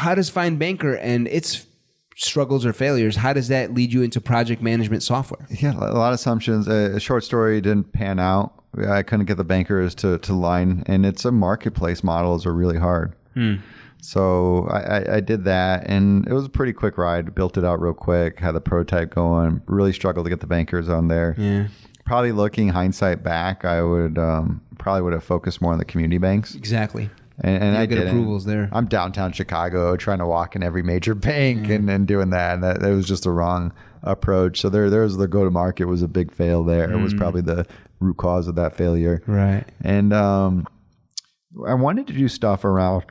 how does Find Banker and its struggles or failures, how does that lead you into project management software? Yeah, a lot of assumptions. A short story didn't pan out. I couldn't get the bankers to line, and it's a marketplace models are really hard. So I did that, and it was a pretty quick ride. Built it out real quick, had the prototype going. Really struggled to get the bankers on there. Yeah. Probably looking hindsight back, I would probably would have focused more on the community banks. Exactly. And I get did approvals there. I'm downtown Chicago, trying to walk in every major bank and doing that. And that was just the wrong approach. So there's the go to market was a big fail there. It was probably the root cause of that failure. Right. And I wanted to do stuff around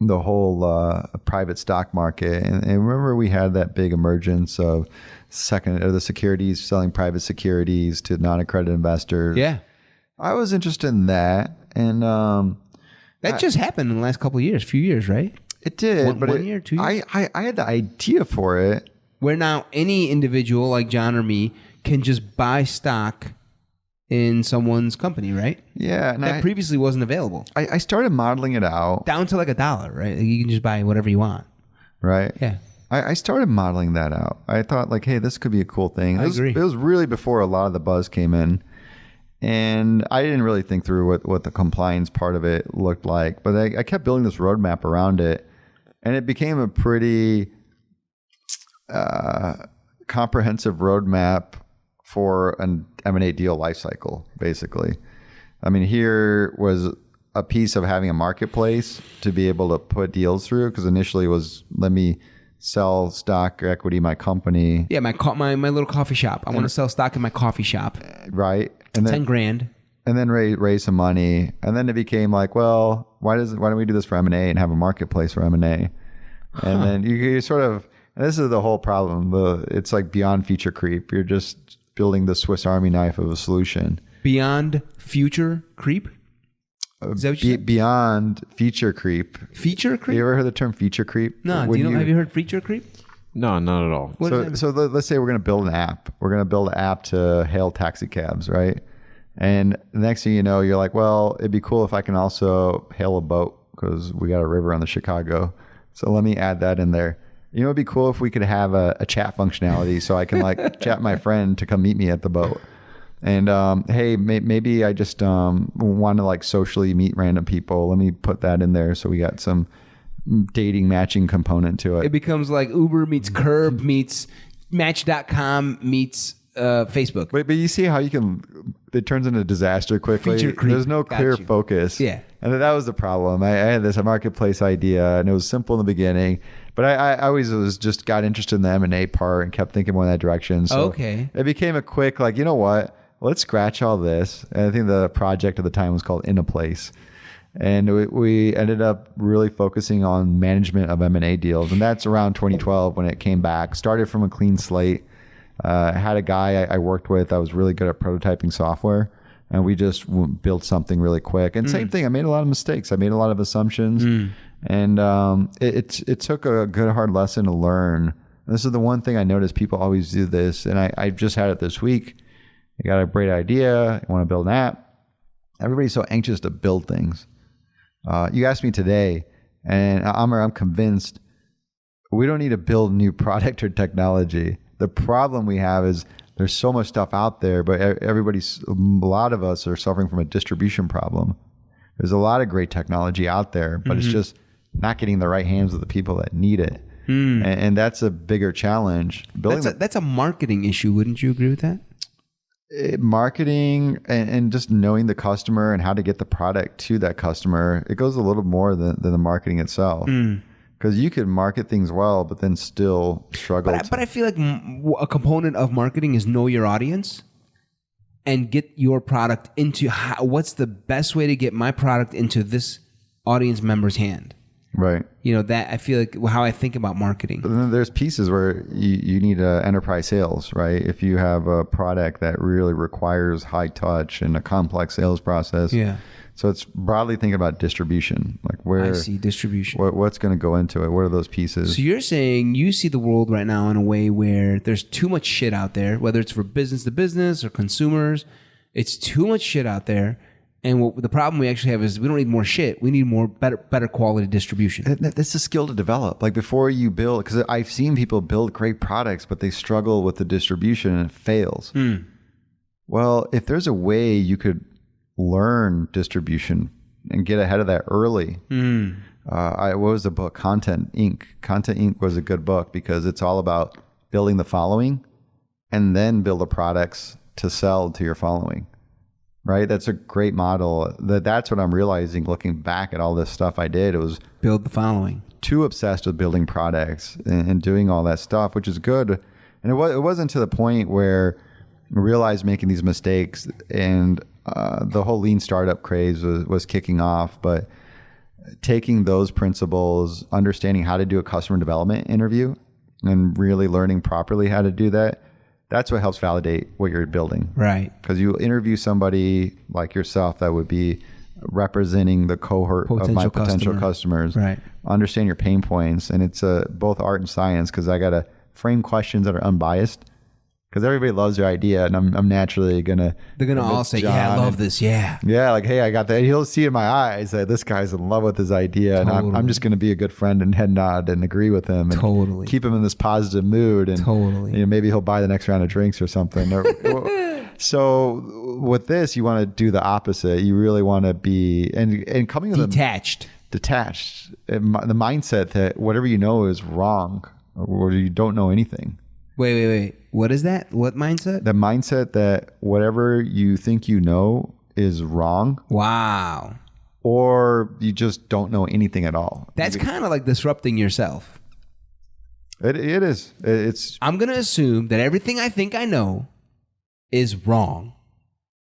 the whole private stock market. And remember we had that big emergence of the securities, selling private securities to non-accredited investors. Yeah. I was interested in that. And that just happened in the last couple of years, few years, right? it did. One year, 2 years? I had the idea for it. Where now any individual like John or me can just buy stock in someone's company, right? Yeah. And That previously wasn't available. I started modeling it out. Down to like $1, right? Like you can just buy whatever you want. Right. Yeah. I started modeling that out. I thought like, hey, this could be a cool thing. I agree. It was really before a lot of the buzz came in. And I didn't really think through what the compliance part of it looked like. But I kept building this roadmap around it. And it became a pretty comprehensive roadmap for an M&A deal lifecycle, basically. I mean, here was a piece of having a marketplace to be able to put deals through, because initially it was, let me sell stock or equity in my company. Yeah, my little coffee shop. I want to sell stock in my coffee shop. Right. And then $10,000. And then raise some money. And then it became like, well, why don't we do this for M&A and have a marketplace for M&A? And then you sort of, and this is the whole problem. It's like beyond feature creep. You're just building the Swiss Army knife of a solution. Beyond future creep? Is that what you said? Beyond feature creep. Feature creep? You ever heard the term feature creep? No. Have you heard feature creep? No, not at all. So let's say we're going to build an app. We're going to build an app to hail taxi cabs, right? And the next thing you know, you're like, well, it'd be cool if I can also hail a boat because we got a river on the Chicago. So let me add that in there. You know, it'd be cool if we could have a chat functionality so I can like chat my friend to come meet me at the boat. And hey, maybe I just want to like socially meet random people. Let me put that in there so we got some dating matching component to it. It becomes like Uber meets Curb meets Match.com meets Facebook. But you see how it turns into disaster quickly. Feature creep. There's no clear focus. Yeah. And that was the problem. I had this marketplace idea and it was simple in the beginning, but I always just got interested in the M&A part and kept thinking more in that direction. So okay. It became a quick, like, you know what? Let's scratch all this. And I think the project at the time was called In a Place. And we ended up really focusing on management of M&A deals. And that's around 2012 when it came back. Started from a clean slate. Had a guy I worked with that was really good at prototyping software. And we just built something really quick. And same thing, I made a lot of mistakes. I made a lot of assumptions. And it took a good hard lesson to learn. And this is the one thing I noticed people always do this. And I just had it this week. You got a great idea. You want to build an app. Everybody's so anxious to build things. You asked me today, and I'm convinced we don't need to build new product or technology. The problem we have is there's so much stuff out there, but a lot of us are suffering from a distribution problem. There's a lot of great technology out there, but it's just not getting the right hands of the people that need it. And that's a bigger challenge. That's a marketing issue. Wouldn't you agree with that? Marketing and just knowing the customer and how to get the product to that customer, it goes a little more than the marketing itself. Because you could market things well, but then still struggle. But I feel like a component of marketing is know your audience and get your product into what's the best way to get my product into this audience member's hand. Right. You know, that I feel like how I think about marketing. But then there's pieces where you need enterprise sales, right? If you have a product that really requires high touch and a complex sales process. Yeah. So it's broadly thinking about distribution, like where I see distribution. What's going to go into it? What are those pieces? So you're saying you see the world right now in a way where there's too much shit out there, whether it's for business to business or consumers. It's too much shit out there. And the problem we actually have is we don't need more shit. We need more better quality distribution. That's a skill to develop. Like before you build, because I've seen people build great products, but they struggle with the distribution and it fails. Well, if there's a way you could learn distribution and get ahead of that early. What was the book? Content Inc. Content Inc. was a good book because it's all about building the following and then build the products to sell to your following. Right? That's a great model. That's what I'm realizing looking back at all this stuff I did. It was build the following. Too obsessed with building products and doing all that stuff, which is good. And it wasn't to the point where I realized making these mistakes and the whole lean startup craze was kicking off. But taking those principles, understanding how to do a customer development interview and really learning properly how to do that, that's what helps validate what you're building. Right. Because you interview somebody like yourself that would be representing the cohort of my potential customers. Right. Understand your pain points. And it's both art and science because I got to frame questions that are unbiased. Because everybody loves their idea, and I'm naturally gonna. They're gonna all say, "Yeah, I love this." Yeah. Yeah, like, hey, I got that. He'll see in my eyes that this guy's in love with his idea, and I'm just gonna be a good friend and head nod and agree with him, and keep him in this positive mood, and maybe he'll buy the next round of drinks or something. So with this, you want to do the opposite. You really want to be and coming with detached, the mindset that whatever you know is wrong, or you don't know anything. Wait. What is that? What mindset? The mindset that whatever you think you know is wrong. Wow. Or you just don't know anything at all. That's kind of like disrupting yourself. It is. I'm going to assume that everything I think I know is wrong.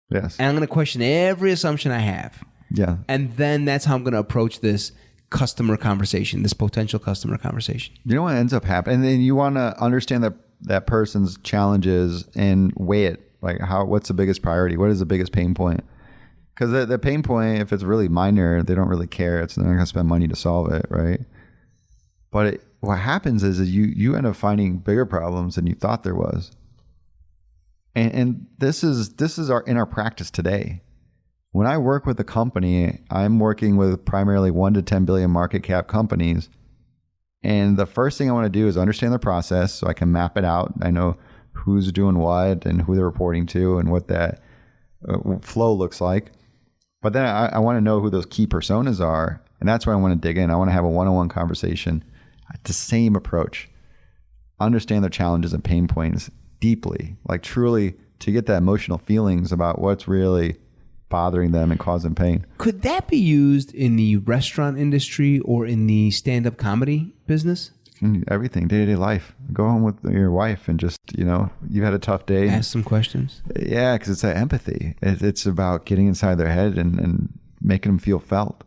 Yes. And I'm going to question every assumption I have. Yeah. And then that's how I'm going to approach this customer conversation, this potential customer conversation. You know what ends up happening? And then you want to understand that person's challenges and weigh it. Like what's the biggest priority? What is the biggest pain point? Because the pain point, if it's really minor, they don't really care. They're not going to spend money to solve it, right? But what happens is you end up finding bigger problems than you thought there was. And this is in our practice today. When I work with a company, I'm working with primarily 1 to 10 billion market cap companies. And the first thing I want to do is understand their process so I can map it out. I know who's doing what and who they're reporting to and what that flow looks like. But then I want to know who those key personas are. And that's where I want to dig in. I want to have a one-on-one conversation. The same approach. Understand their challenges and pain points deeply, like truly to get that emotional feelings about what's really bothering them and causing pain. Could that be used in the restaurant industry or in the stand-up comedy business? Everything, day-to-day life. Go home with your wife and just, you've had a tough day. Ask some questions. Yeah, because it's that empathy. It's about getting inside their head and making them feel felt.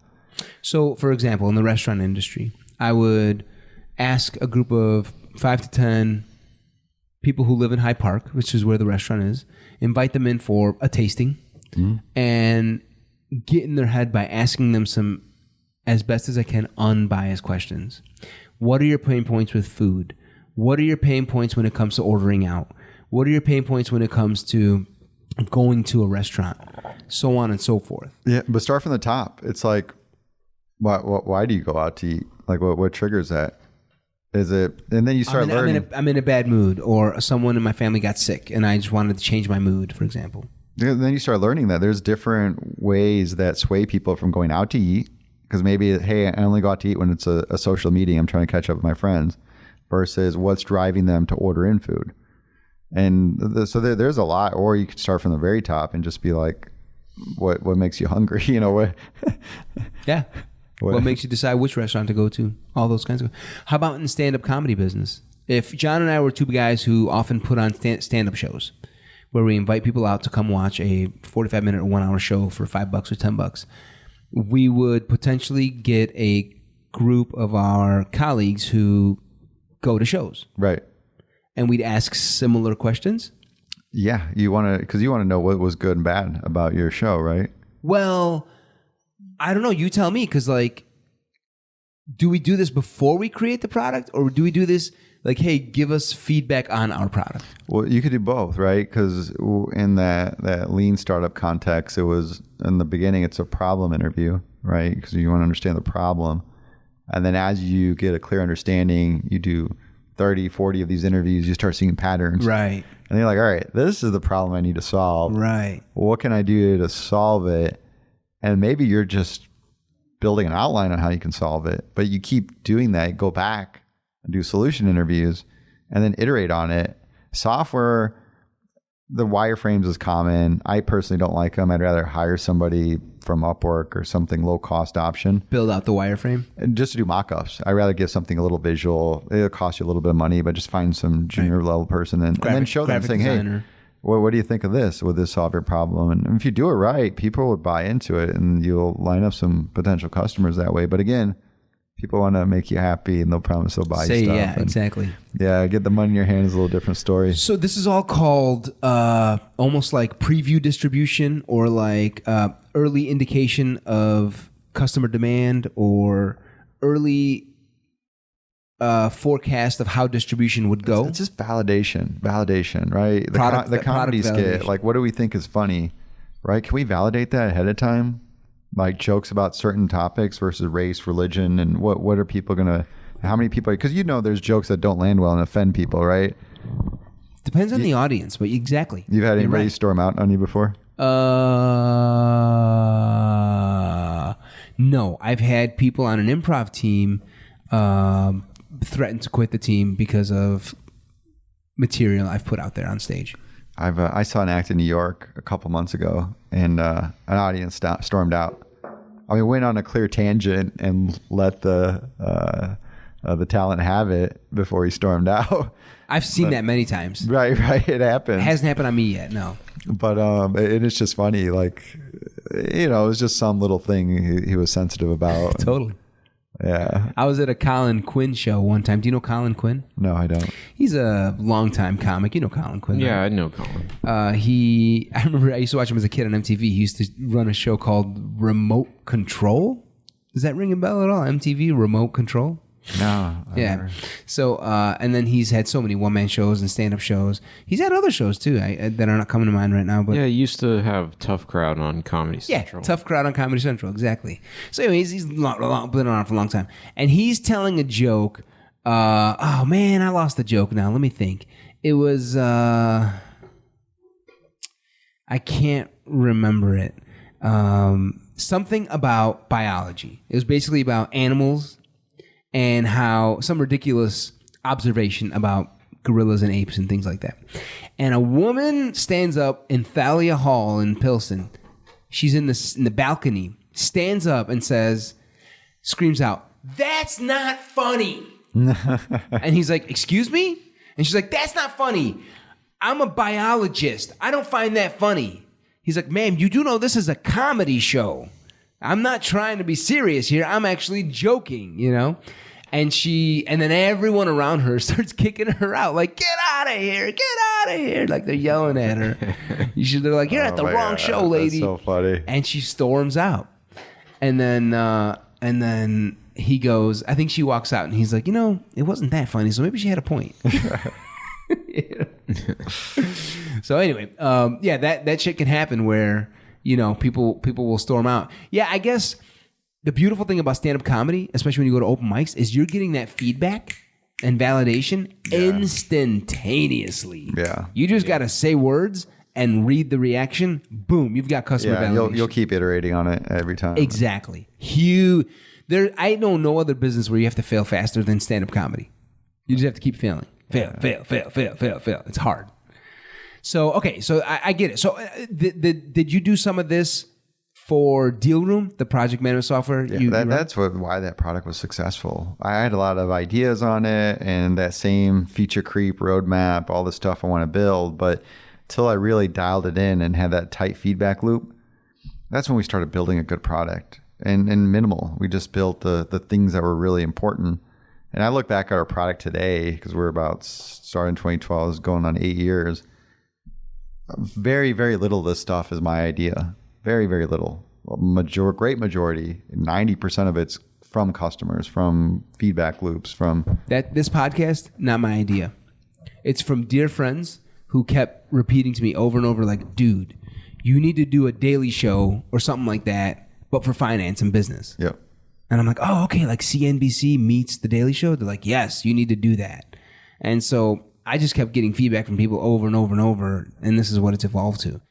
So, for example, in the restaurant industry, I would ask a group of 5 to 10 people who live in Hyde Park, which is where the restaurant is, invite them in for a tasting. And get in their head by asking them some, as best as I can, unbiased questions. What are your pain points with food? What are your pain points when it comes to ordering out? What are your pain points when it comes to going to a restaurant? So on and so forth. Yeah, but start from the top. It's like, why do you go out to eat? Like, what triggers that? Is it, and then you start learning. I'm in a bad mood, or someone in my family got sick, and I just wanted to change my mood, for example. Then you start learning that there's different ways that sway people from going out to eat. Because maybe, hey, I only go out to eat when it's a social meeting. I'm trying to catch up with my friends. Versus what's driving them to order in food. And so there's a lot. Or you could start from the very top and just be like, what makes you hungry? What? Yeah. What makes you decide which restaurant to go to? All those kinds of. How about in the stand-up comedy business? If John and I were two guys who often put on stand-up shows, where we invite people out to come watch a 45-minute or 1 hour show for $5 or $10, we would potentially get a group of our colleagues who go to shows. Right. And we'd ask similar questions. Yeah. Because you want to know what was good and bad about your show, right? Well, I don't know. You tell me, because do we do this before we create the product, or do we do this like, hey, give us feedback on our product? Well, you could do both, right? Because in that lean startup context, it was in the beginning, it's a problem interview, right? Because you want to understand the problem. And then as you get a clear understanding, you do 30, 40 of these interviews, you start seeing patterns. Right. And you're like, all right, this is the problem I need to solve. Right. What can I do to solve it? And maybe you're just building an outline on how you can solve it, but you keep doing that, go back and do solution interviews and then iterate on it. Software, the wireframes is common. I personally don't like them. I'd rather hire somebody from Upwork or something low cost option. Build out the wireframe? And just to do mock-ups. I'd rather give something a little visual. It'll cost you a little bit of money, but just find some junior level person and then show them saying, hey, what do you think of this? Would this solve your problem? And if you do it right, people would buy into it and you'll line up some potential customers that way. But again, people want to make you happy and they'll promise they'll buy you stuff. Yeah, exactly. Yeah, get the money in your hand is a little different story. So this is all called almost like preview distribution, or like early indication of customer demand, or early forecast of how distribution would go. It's just validation, right? The comedy skit, like what do we think is funny, right? Can we validate that ahead of time? Like jokes about certain topics versus race, religion, and what are people gonna? How many people? Because there's jokes that don't land well and offend people, right? Depends on the audience, but exactly. You've had anybody storm out on you before? No, I've had people on an improv team threaten to quit the team because of material I've put out there on stage. I saw an act in New York a couple months ago, and an audience stormed out. I mean, went on a clear tangent and let the talent have it before he stormed out. I've seen that many times. Right. It happens. It hasn't happened on me yet, no. But it's just funny. Like, it was just some little thing he was sensitive about. Totally. Yeah. I was at a Colin Quinn show one time. Do you know Colin Quinn? No, I don't. He's a longtime comic. You know Colin Quinn, Yeah, right? I know Colin. I remember I used to watch him as a kid on MTV. He used to run a show called Remote Control. Does that ring a bell at all? MTV Remote Control? No. Yeah. So, and then he's had so many one-man shows and stand-up shows. He's had other shows, too, that are not coming to mind right now. But yeah, he used to have Tough Crowd on Comedy Central. Yeah, Tough Crowd on Comedy Central, exactly. So anyways, he's been around for a long time. And he's telling a joke. Oh, man, I lost the joke now. Let me think. It was, I can't remember it. Something about biology. It was basically about animals and how some ridiculous observation about gorillas and apes and things like that. And a woman stands up in Thalia Hall in Pilsen. She's in the balcony, stands up and screams out, "That's not funny." And he's like, "Excuse me?" And she's like, "That's not funny. I'm a biologist. I don't find that funny." He's like, "Ma'am, you do know this is a comedy show. I'm not trying to be serious here. I'm actually joking, And then everyone around her starts kicking her out, like, "Get out of here, get out of here." Like they're yelling at her. They're like, "You're at the wrong show, lady." That's so funny. And she storms out. And then he goes, I think she walks out and he's like, it wasn't that funny, so maybe she had a point. So anyway, that shit can happen where, people will storm out. Yeah, I guess the beautiful thing about stand-up comedy, especially when you go to open mics, is you're getting that feedback and validation instantaneously. Yeah. You just got to say words and read the reaction. Boom, you've got customer validation. You'll keep iterating on it every time. Exactly. I know no other business where you have to fail faster than stand-up comedy. You just have to keep failing. Fail. It's hard. So, okay, so I get it. So did you do some of this for Deal Room, the project management software? Yeah, that's why that product was successful. I had a lot of ideas on it and that same feature creep roadmap, all the stuff I want to build. But until I really dialed it in and had that tight feedback loop, that's when we started building a good product. And minimal. We just built the things that were really important. And I look back at our product today, because we're about starting 2012, is going on 8 years. Very, very little of this stuff is my idea. Very, very little. Great majority, 90% of it's from customers, from feedback loops, from this podcast, not my idea. It's from dear friends who kept repeating to me over and over, like, dude, you need to do a daily show or something like that, but for finance and business. Yep. And I'm like, oh, okay, like CNBC meets the Daily Show. They're like, yes, you need to do that. And so I just kept getting feedback from people over and over and over, and this is what it's evolved to.